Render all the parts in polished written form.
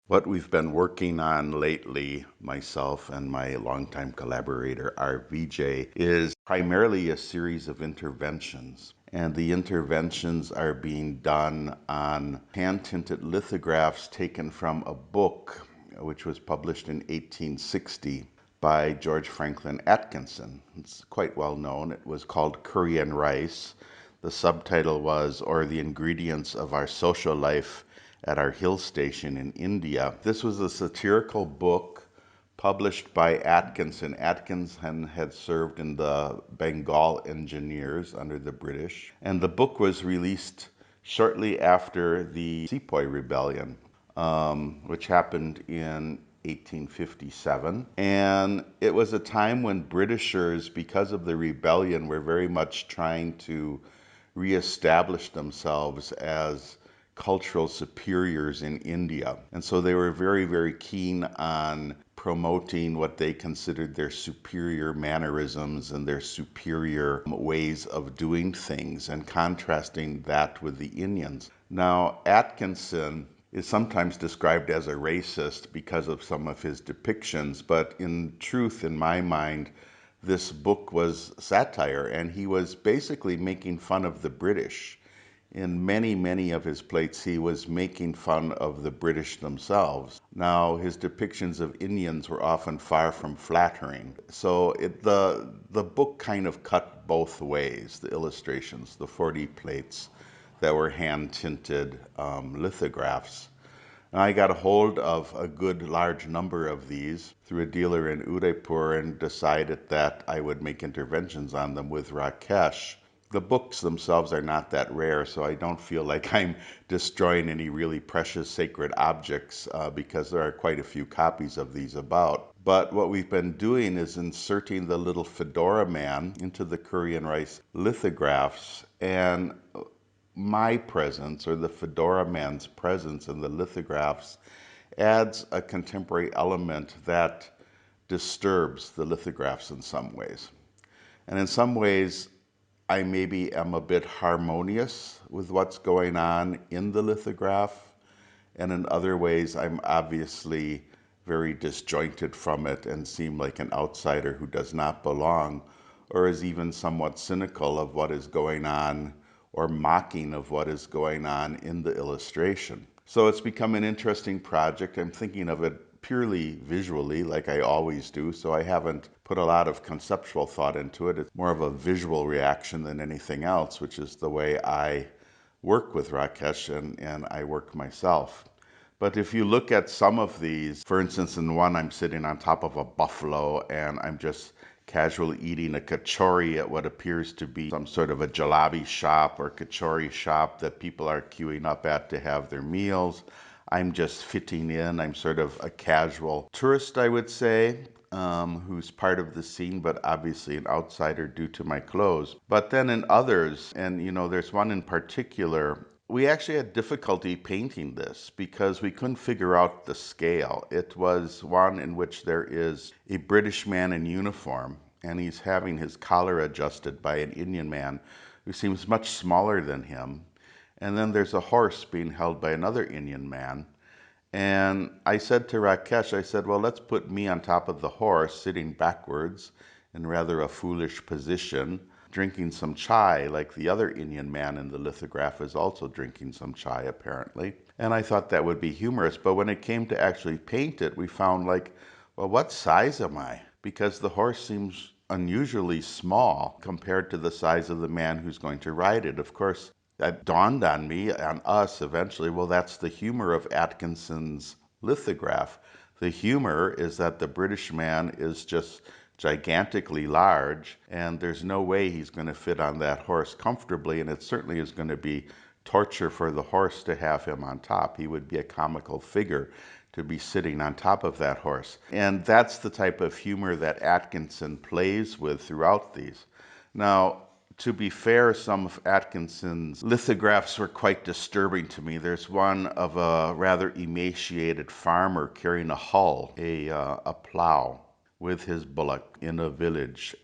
What we've been working on lately, myself and my longtime collaborator R Vijay, is primarily a series of interventions. And the interventions are being done on hand-tinted lithographs taken from a book which was published in 1860 by George Franklin Atkinson. It's quite well known. It was called Curry and Rice. The subtitle was Or the Ingredients of Our Social Life at Our Hill Station in India. This was a satirical book published by Atkinson. Atkinson had served in the Bengal Engineers under the British, and the book was released shortly after the Sepoy Rebellion, which happened in 1857. And it was a time when Britishers, because of the rebellion, were very much trying to reestablish themselves as cultural superiors in India. And so they were very, very keen on promoting what they considered their superior mannerisms and their superior ways of doing things and contrasting that with the Indians. Now, Atkinson is sometimes described as a racist because of some of his depictions, but in truth, in my mind, this book was satire, and he was basically making fun of the British. In many, many of his plates, he was making fun of the British themselves. Now, his depictions of Indians were often far from flattering. So the book kind of cut both ways, the illustrations, the 40 plates that were hand-tinted lithographs. And I got a hold of a good large number of these through a dealer in Udaipur and decided that I would make interventions on them with Rakesh. The books themselves are not that rare, so I don't feel like I'm destroying any really precious sacred objects because there are quite a few copies of these about. But what we've been doing is inserting the little fedora man into the curry and rice lithographs, and my presence, or the fedora man's presence in the lithographs, adds a contemporary element that disturbs the lithographs in some ways. And in some ways, I maybe am a bit harmonious with what's going on in the lithograph, and in other ways, I'm obviously very disjointed from it and seem like an outsider who does not belong, or is even somewhat cynical of what is going on or mocking of what is going on in the illustration. So it's become an interesting project. I'm thinking of it purely visually, like I always do, so I haven't put a lot of conceptual thought into it. It's more of a visual reaction than anything else, which is the way I work with Rakesh and I work myself. But if you look at some of these, for instance, in one, I'm sitting on top of a buffalo and I'm just casually eating a kachori at what appears to be some sort of a jalebi shop or kachori shop that people are queuing up at to have their meals. I'm just fitting in. I'm sort of a casual tourist, I would say, who's part of the scene, but obviously an outsider due to my clothes. But then in others, and there's one in particular, we actually had difficulty painting this because we couldn't figure out the scale. It was one in which there is a British man in uniform, and he's having his collar adjusted by an Indian man who seems much smaller than him. And then there's a horse being held by another Indian man. And I said to Rakesh, I said, well, let's put me on top of the horse, sitting backwards in rather a foolish position, drinking some chai, like the other Indian man in the lithograph is also drinking some chai, apparently. And I thought that would be humorous. But when it came to actually paint it, we found like, well, what size am I? Because the horse seems unusually small compared to the size of the man who's going to ride it. Of course, that dawned on me, on us eventually, well, that's the humor of Atkinson's lithograph. The humor is that the British man is just gigantically large, and there's no way he's going to fit on that horse comfortably, and it certainly is going to be torture for the horse to have him on top. He would be a comical figure to be sitting on top of that horse. And that's the type of humor that Atkinson plays with throughout these. Now, to be fair, some of Atkinson's lithographs were quite disturbing to me. There's one of a rather emaciated farmer carrying a hull, a plow, with his bullock in a village.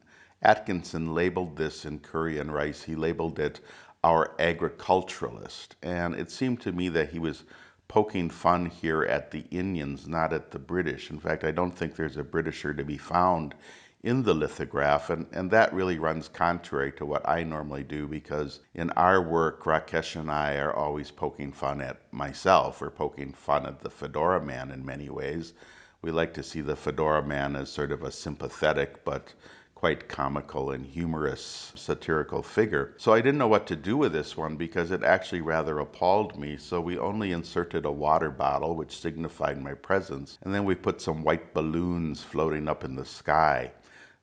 Atkinson labeled this in Curry and Rice, he labeled it Our Agriculturalist. And it seemed to me that he was poking fun here at the Indians, not at the British. In fact, I don't think there's a Britisher to be found in the lithograph, and that really runs contrary to what I normally do, because in our work, Rakesh and I are always poking fun at myself. We're poking fun at the Fedora Man in many ways. We like to see the Fedora Man as sort of a sympathetic but quite comical and humorous satirical figure. So I didn't know what to do with this one because it actually rather appalled me. So we only inserted a water bottle, which signified my presence, and then we put some white balloons floating up in the sky,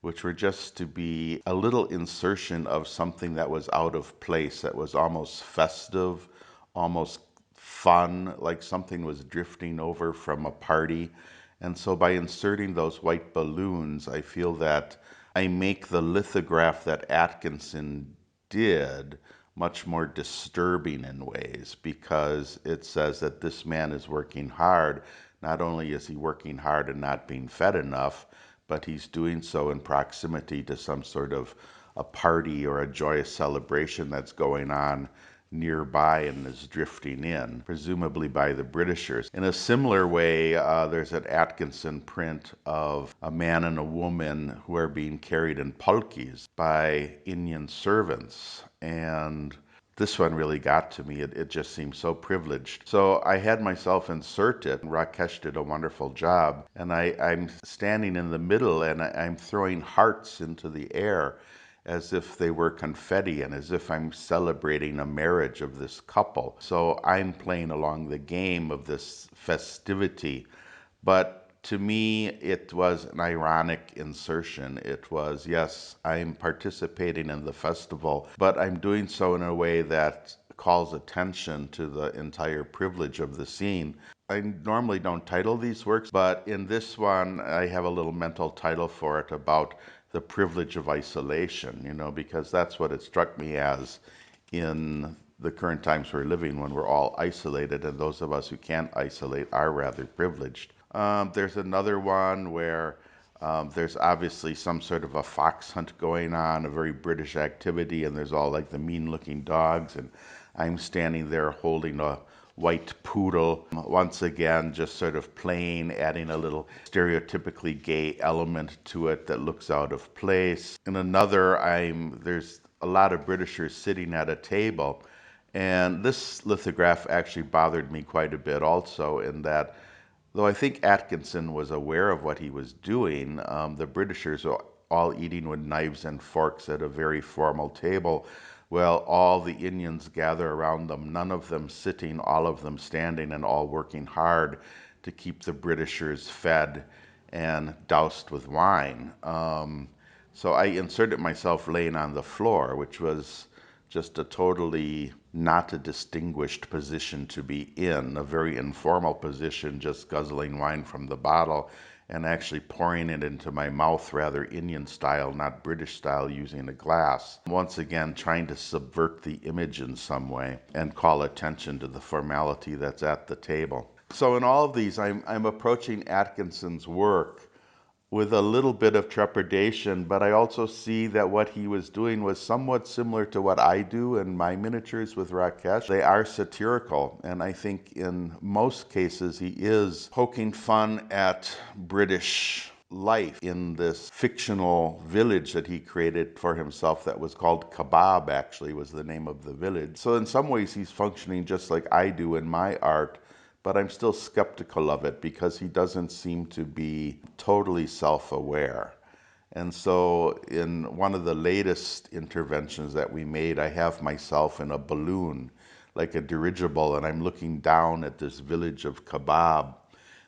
which were just to be a little insertion of something that was out of place, that was almost festive, almost fun, like something was drifting over from a party. And so by inserting those white balloons, I feel that I make the lithograph that Atkinson did much more disturbing in ways, because it says that this man is working hard. Not only is he working hard and not being fed enough, but he's doing so in proximity to some sort of a party or a joyous celebration that's going on nearby and is drifting in, presumably by the Britishers. In a similar way, there's an Atkinson print of a man and a woman who are being carried in palkis by Indian servants. And this one really got to me. It just seemed so privileged. So I had myself insert it, and Rakesh did a wonderful job. And I'm standing in the middle, and I'm throwing hearts into the air as if they were confetti and as if I'm celebrating a marriage of this couple. So I'm playing along the game of this festivity. But to me, it was an ironic insertion. It was, yes, I'm participating in the festival, but I'm doing so in a way that calls attention to the entire privilege of the scene. I normally don't title these works, but in this one, I have a little mental title for it about the privilege of isolation, because that's what it struck me as in the current times we're living, when we're all isolated, and those of us who can't isolate are rather privileged. There's another one where there's obviously some sort of a fox hunt going on, a very British activity, and there's all like the mean-looking dogs, and I'm standing there holding a white poodle, once again just sort of playing, adding a little stereotypically gay element to it that looks out of place. In another, there's a lot of Britishers sitting at a table, and this lithograph actually bothered me quite a bit also, in that though I think Atkinson was aware of what he was doing, the Britishers are all eating with knives and forks at a very formal table, while all the Indians gather around them, none of them sitting, all of them standing, and all working hard to keep the Britishers fed and doused with wine. So I inserted myself laying on the floor, which was just a totally not a distinguished position to be in, a very informal position, just guzzling wine from the bottle and actually pouring it into my mouth, rather Indian style, not British style, using a glass. Once again, trying to subvert the image in some way and call attention to the formality that's at the table. So in all of these, I'm approaching Atkinson's work with a little bit of trepidation, but I also see that what he was doing was somewhat similar to what I do in my miniatures with Rakesh. They are satirical, and I think in most cases he is poking fun at British life in this fictional village that he created for himself that was called Kebab, actually was the name of the village. So in some ways he's functioning just like I do in my art, but I'm still skeptical of it because he doesn't seem to be totally self-aware. And so in one of the latest interventions that we made, I have myself in a balloon, like a dirigible, and I'm looking down at this village of Kebab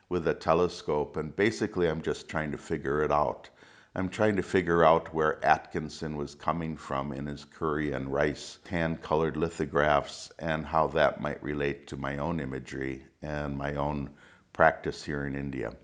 with a telescope, and basically I'm just trying to figure it out. I'm trying to figure out where Atkinson was coming from in his curry and rice hand-colored lithographs, and how that might relate to my own imagery and my own practice here in India.